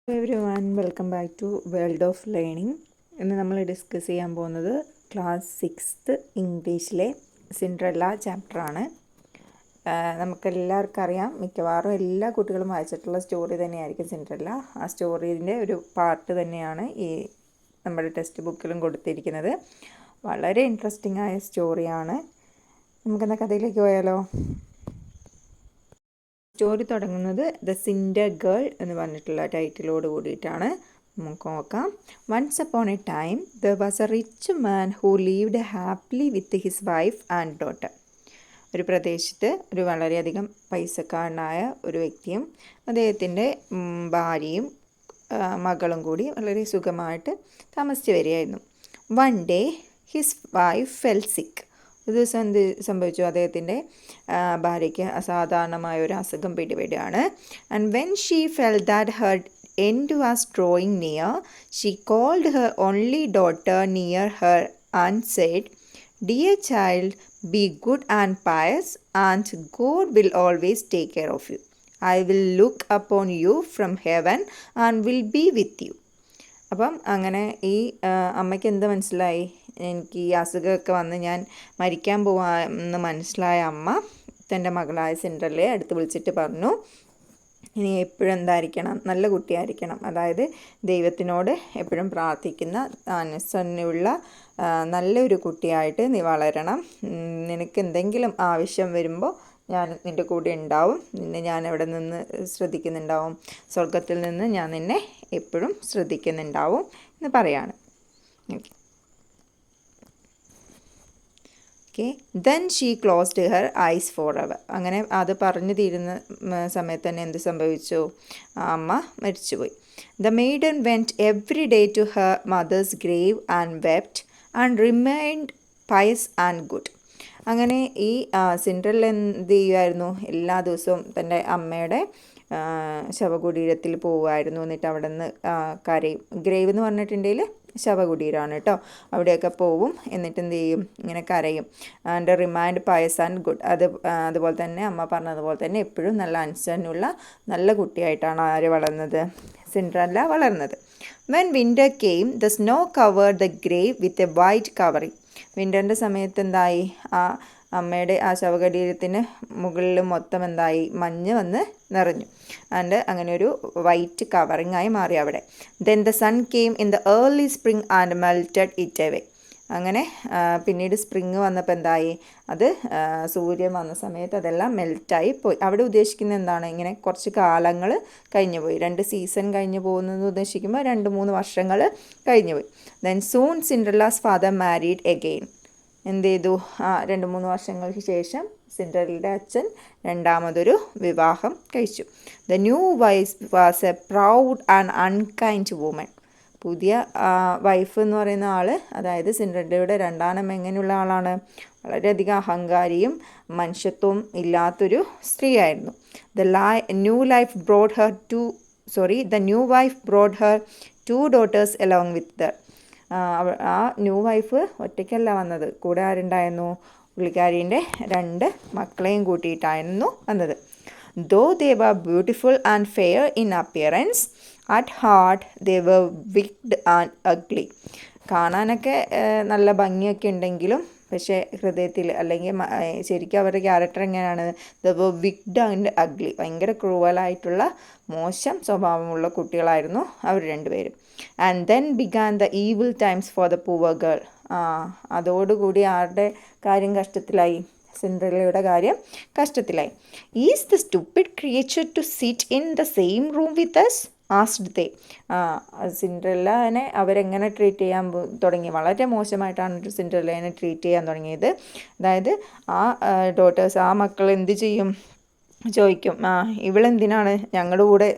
Everyone welcome back to world of learning. ഇന്ന് നമ്മൾ discuss ചെയ്യാൻ പോകുന്നത് ക്ലാസ് 6th ഇംഗ്ലീഷിലെ സിൻഡ്രല്ല ചാപ്റ്ററാണ്. നമുക്കെല്ലാവർക്കും അറിയാം, മിക്കവാറും എല്ലാ കുട്ടികളും വായിച്ചിട്ടുള്ള സ്റ്റോറി തന്നെയായിരിക്കും സിൻഡ്രല്ല. ആ സ്റ്റോറീൻ്റെ ഒരു പാർട്ട് തന്നെയാണ് ഈ നമ്മുടെ ടെക്സ്റ്റ് ബുക്കിലും കൊടുത്തിരിക്കുന്നത്. വളരെ ഇൻട്രസ്റ്റിംഗ് ആയ സ്റ്റോറിയാണ്. നമുക്കെന്നാൽ കഥയിലേക്ക് പോയാലോ? സ്റ്റോറി തുടങ്ങുന്നത് ദ സിൻഡർ ഗേൾ എന്ന് പറഞ്ഞിട്ടുള്ള ടൈറ്റിലോട് കൂടിയിട്ടാണ്. നമുക്ക് നോക്കാം. Once upon a time there was a rich man who lived happily with his wife and daughter. ഒരു പ്രദേശത്ത് ഒരു വളരെയധികം പൈസക്കാരനായ ഒരു വ്യക്തിയും അദ്ദേഹത്തിൻ്റെ ഭാര്യയും മകളും കൂടി വളരെ സുഖമായിട്ട് താമസിച്ച് വരികയായിരുന്നു. One day his wife fell sick. ഒരു ദിവസം എന്ത് സംഭവിച്ചു? അദ്ദേഹത്തിൻ്റെ ഭാര്യയ്ക്ക് അസാധാരണമായ ഒരു അസുഖം പിടിപെടുകയാണ്. And when she felt that her end was drawing near, she called her only daughter near her and said, dear child, be good and pious and God will always take care of you. I will look upon you from heaven and will be with you. അപ്പം അങ്ങനെ ഈ അമ്മയ്ക്ക് എന്ത് മനസ്സിലായി? എനിക്ക് ഈ അസുഖമൊക്കെ വന്ന് ഞാൻ മരിക്കാൻ പോവാമെന്ന് മനസ്സിലായ അമ്മ തൻ്റെ മകളായ സിൻഡ്രല്ലയെ അടുത്ത് വിളിച്ചിട്ട് പറഞ്ഞു, ഇനി എപ്പോഴും എന്തായിരിക്കണം? നല്ല കുട്ടിയായിരിക്കണം. അതായത് ദൈവത്തിനോട് എപ്പോഴും പ്രാർത്ഥിക്കുന്ന അനുസരണയുള്ള നല്ലൊരു കുട്ടിയായിട്ട് നീ വളരണം. നിനക്ക് എന്തെങ്കിലും ആവശ്യം വരുമ്പോൾ ഞാൻ നിൻ്റെ കൂടെ ഉണ്ടാവും. നിന്നെ ഞാൻ എവിടെ നിന്ന് ശ്രദ്ധിക്കുന്നുണ്ടാവും? സ്വർഗത്തിൽ നിന്ന് ഞാൻ നിന്നെ എപ്പോഴും ശ്രദ്ധിക്കുന്നുണ്ടാവും എന്ന് പറയാണ്. Okay, then she closed her ice for ever. അങ്ങനെ അത് പറഞ്ഞു തീരുന്ന സമയത്ത് തന്നെ എന്ത് സംഭവിച്ചു? അമ്മ മരിച്ചുപോയി. The maiden went every day to her mother's grave and wept and remained pious and good. അങ്ങനെ ഈ സിൻഡ്രല്ല എന്ത് ചെയ്യുമായിരുന്നു? എല്ലാ ദിവസവും തൻ്റെ അമ്മയുടെ ശവകുടീരത്തിൽ പോവുമായിരുന്നു. എന്നിട്ട് അവിടെ നിന്ന് കരയും. ഗ്രേവ് എന്ന് പറഞ്ഞിട്ടുണ്ടെങ്കിൽ ശവകുടീരമാണ് കേട്ടോ. അവിടെയൊക്കെ പോവും. എന്നിട്ട് എന്ത് ചെയ്യും? ഇങ്ങനെ കരയും. And remained pious and good. അതുപോലെ തന്നെ അമ്മ പറഞ്ഞതുപോലെ തന്നെ എപ്പോഴും നല്ല അനുസരണയുള്ള നല്ല കുട്ടിയായിട്ടാണ് ആര് വളർന്നത്? സിൻഡ്രല്ല വളർന്നത്. When winter came the snow covered the grave with a white covering. വിൻ്ററിൻ്റെ സമയത്ത് എന്തായി? ആ അമ്മയുടെ ആ ശവകുടീരത്തിന് മുകളിൽ മൊത്തം എന്തായി? മഞ്ഞ് വന്ന് നിറഞ്ഞു. ആൻഡ് അങ്ങനെ ഒരു വൈറ്റ് കവറിങ്ങായി മാറി അവിടെ. Then the sun came in the early spring and melted it away. അങ്ങനെ പിന്നീട് സ്പ്രിങ് വന്നപ്പോൾ എന്തായി? അത് സൂര്യൻ വന്ന സമയത്ത് അതെല്ലാം മെൽറ്റായി പോയി. അവിടെ ഉദ്ദേശിക്കുന്നത് എന്താണ്? ഇങ്ങനെ കുറച്ച് കാലങ്ങൾ കഴിഞ്ഞു പോയി. 2 സീസൺ കഴിഞ്ഞു പോകുന്നത് ഉദ്ദേശിക്കുമ്പോൾ 2-3 വർഷങ്ങൾ കഴിഞ്ഞു പോയി. Then soon Cinderella's father married again. എന്ത് ചെയ്തു? 2-3 വർഷങ്ങൾക്ക് ശേഷം സിൻഡ്രല്ലയുടെ അച്ഛൻ രണ്ടാമതൊരു വിവാഹം കഴിച്ചു. The new wife was a proud and unkind woman. പുതിയ വൈഫ് എന്ന് പറയുന്ന ആൾ, അതായത് സിൻഡ്രല്ലയുടെ രണ്ടാമൻ, എങ്ങനെയുള്ള ആളാണ്? വളരെയധികം അഹങ്കാരിയും മനുഷ്യത്വവും ഇല്ലാത്തൊരു സ്ത്രീയായിരുന്നു. The new wife brought her 2 daughters along with them. ആ ന്യൂ വൈഫ് ഒറ്റയ്ക്കല്ല വന്നത്, കൂടെ ആരുണ്ടായിരുന്നു? പുള്ളിക്കാരീൻ്റെ 2 മക്കളെയും കൂട്ടിയിട്ടായിരുന്നു വന്നത്. Though they were beautiful and fair in appearance, at heart they were wicked and ugly. കാണാനൊക്കെ നല്ല ഭംഗിയൊക്കെ ഉണ്ടെങ്കിലും പക്ഷേ ഹൃദയത്തിൽ, അല്ലെങ്കിൽ ശരിക്കും അവരുടെ ക്യാരക്ടർ എങ്ങനെയാണ്? They were wicked and ugly. ഭയങ്കര ക്രൂവലായിട്ടുള്ള മോശം സ്വഭാവമുള്ള കുട്ടികളായിരുന്നു അവർ രണ്ടുപേരും. And then began the evil times for the poor girl. അതോടുകൂടി ആരുടെ കാര്യം കഷ്ടത്തിലായി? സിൻഡ്രല്ലയുടെ കാര്യം കഷ്ടത്തിലായി. Is the stupid creature to sit in the same room with us asked they. സിൻഡ്രല്ലനെ അവരെങ്ങനെ ട്രീറ്റ് ചെയ്യാൻ തുടങ്ങി? വളരെ മോശമായിട്ടാണ് സിൻഡ്രല്ലനെ ട്രീറ്റ് ചെയ്യാൻ തുടങ്ങിയത്. അതായത് ആ ഡോട്ടേഴ്സ്, ആ മക്കൾ എന്ത് ചെയ്യും? ചോദിക്കും, ഇവളെന്തിനാണ് ഞങ്ങളുടെ കൂടെ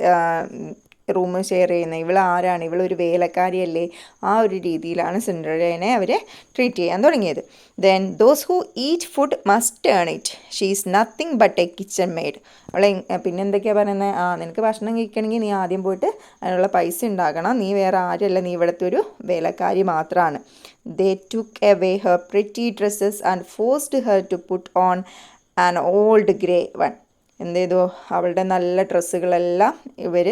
റൂം ഷെയർ ചെയ്യുന്നത്? ഇവൾ ആരാണ്? ഇവളൊരു വേലക്കാരിയല്ലേ? ആ ഒരു രീതിയിലാണ് സിൻഡ്രല്ലനെ അവർ ട്രീറ്റ് ചെയ്യാൻ തുടങ്ങിയത്. Then those who eat food must earn it, she is nothing but A kitchen made. അവളെ പിന്നെ എന്തൊക്കെയാണ് പറയുന്നത്? നിനക്ക് ഭക്ഷണം കഴിക്കണമെങ്കിൽ നീ ആദ്യം പോയിട്ട് അതിനുള്ള പൈസ ഉണ്ടാക്കണം. നീ വേറെ ആരുമല്ല, നീ ഇവിടുത്തെ ഒരു വേലക്കാരി മാത്രമാണ്. They took away her pretty dresses and forced her to put on an old grey one. എന്ത് ചെയ്തു? അവളുടെ നല്ല ഡ്രസ്സുകളെല്ലാം ഇവർ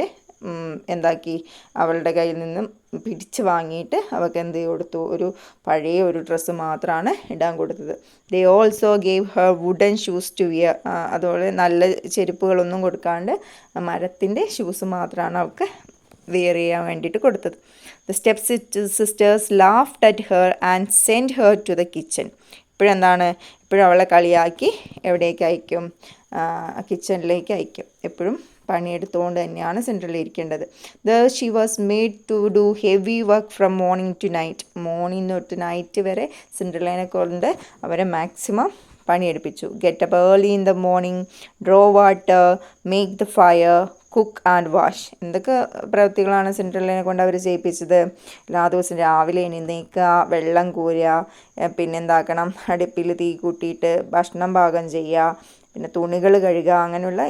എന്താക്കി, അവളുടെ കയ്യിൽ നിന്നും പിടിച്ച് വാങ്ങിയിട്ട് അവൾക്ക് എന്ത് കൊടുത്തു, പഴയ ഒരു ഡ്രസ്സ് മാത്രമാണ് ഇടാൻ കൊടുത്തത്. They also gave her wooden shoes to wear. അതുപോലെ നല്ല ചെരുപ്പുകളൊന്നും കൊടുക്കാണ്ട് മരത്തിൻ്റെ ഷൂസ് മാത്രമാണ് അവൾക്ക് വെയർ ചെയ്യാൻ വേണ്ടിയിട്ട് കൊടുത്തത്. The step sisters laughed at her and send her to the kitchen. ഇപ്പോഴെന്താണ്, ഇപ്പോഴും അവളെ കളിയാക്കി എവിടേക്ക് അയക്കും, കിച്ചണിലേക്ക് അയക്കും. എപ്പോഴും പണിയെടുത്തുകൊണ്ട് തന്നെയാണ് സിൻഡ്രല്ല ഇരിക്കേണ്ടത്. She was made to do heavy work from morning to night. Morning തൊട്ട് നൈറ്റ് വരെ സിൻഡ്രല്ലേനെ കൊണ്ട് അവരെ മാക്സിമം പണിയെടുപ്പിച്ചു. Get up early in the morning, draw water, make the fire, cook and wash. എന്തൊക്കെ പ്രവൃത്തികളാണ് സിൻഡ്രല്ലേനെ കൊണ്ട് അവർ ചെയ്യിപ്പിച്ചത്? എല്ലാ ദിവസവും രാവിലെ എഴുന്നേൽക്കുക, വെള്ളം കോരുക, പിന്നെ എന്താക്കണം, അടുപ്പിൽ തീ കൂട്ടിയിട്ട് ഭക്ഷണം പാകം ചെയ്യുക, പിന്നെ തുണികൾ കഴുകുക, അങ്ങനെയുള്ള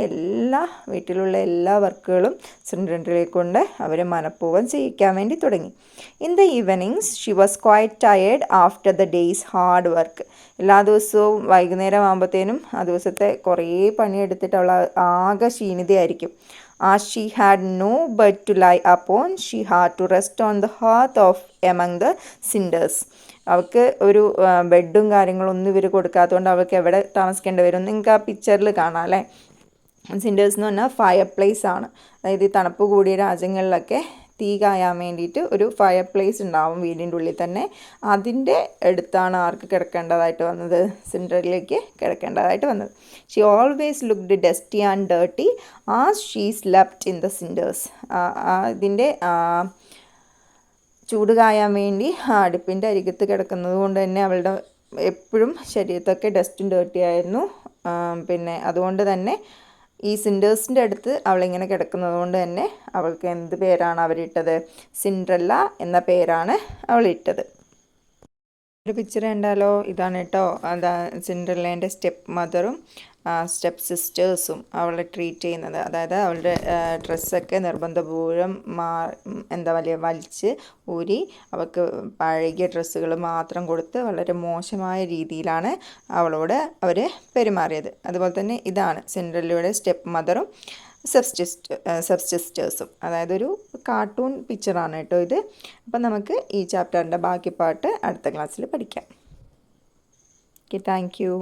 വീട്ടിലുള്ള എല്ലാ വർക്കുകളും സിൻഡ്രല്ലയെ കൊണ്ട് അവർ മനഃപൂർവ്വം ചെയ്യിക്കാൻ വേണ്ടി തുടങ്ങി. In the evenings she was quite tired after the days hard work. എല്ലാ ദിവസവും വൈകുന്നേരം ആകുമ്പോഴത്തേനും ആ ദിവസത്തെ കുറേ പണിയെടുത്തിട്ട് അവൾ ആകെ ക്ഷീണിതയായിരിക്കും. As she had no bed to lie upon, she had to rest on the hearth among the cinders. അവൾക്ക് ഒരു ബെഡും കാര്യങ്ങളൊന്നും ഇവർ കൊടുക്കാത്തതുകൊണ്ട് അവൾക്ക് എവിടെ താമസിക്കേണ്ടി വരും? നിങ്ങൾക്ക് ആ പിക്ചറിൽ കാണാം അല്ലേ? സിൻഡേഴ്സ് എന്ന് പറഞ്ഞാൽ ഫയർ പ്ലേസ് ആണ്. അതായത് ഈ തണുപ്പ് കൂടിയ രാജ്യങ്ങളിലൊക്കെ തീ കായാൻ വേണ്ടിയിട്ട് ഒരു ഫയർ പ്ലേസ് ഉണ്ടാവും വീടിൻ്റെ ഉള്ളിൽ തന്നെ. അതിൻ്റെ അടുത്താണ് ആർക്ക് കിടക്കേണ്ടതായിട്ട് വന്നത്? സിൻഡ്രല്ലയ്ക്ക് കിടക്കേണ്ടതായിട്ട് വന്നത്. She always looked dusty and dirty as she slept in the cinders. ഇതിൻ്റെ ചൂട് കായാൻ വേണ്ടി അടുപ്പിൻ്റെ അരികത്ത് കിടക്കുന്നത് കൊണ്ട് തന്നെ അവളുടെ എപ്പോഴും ശരീരത്തൊക്കെ ഡസ്റ്റും ഡേർട്ടി ആയിരുന്നു. പിന്നെ അതുകൊണ്ട് തന്നെ ഈ സിൻഡേഴ്സിൻ്റെ അടുത്ത് അവളിങ്ങനെ കിടക്കുന്നത് കൊണ്ട് തന്നെ അവൾക്ക് എന്ത് പേരാണ് അവരിട്ടത്? സിൻഡ്രല്ല എന്ന പേരാണ് അവളിട്ടത്. ഒരു പിക്ചർ കണ്ടാലോ? ഇതാണ് കേട്ടോ, അതാ സിൻഡ്രല്ലേൻ്റെ സ്റ്റെപ്പ് മദറും സ്റ്റെപ്പ് സിസ്റ്റേഴ്സും അവളെ ട്രീറ്റ് ചെയ്യുന്നത്. അതായത് അവളുടെ ഡ്രസ്സൊക്കെ നിർബന്ധപൂർവ്വം വലിച്ച് ഊരി അവൾക്ക് പഴകിയ ഡ്രസ്സുകൾ മാത്രം കൊടുത്ത് വളരെ മോശമായ രീതിയിലാണ് അവളോട് അവർ പെരുമാറിയത്. അതുപോലെ തന്നെ ഇതാണ് സിൻഡ്രല്ലയുടെ സ്റ്റെപ്പ് മദറും സബ് സിസ്റ്റേഴ്സും. അതായത് ഒരു കാർട്ടൂൺ പിക്ചറാണ് കേട്ടോ ഇത്. അപ്പം നമുക്ക് ഈ ചാപ്റ്ററിൻ്റെ ബാക്കി പാർട്ട് അടുത്ത ക്ലാസ്സിൽ പഠിക്കാം. Okay, thank you.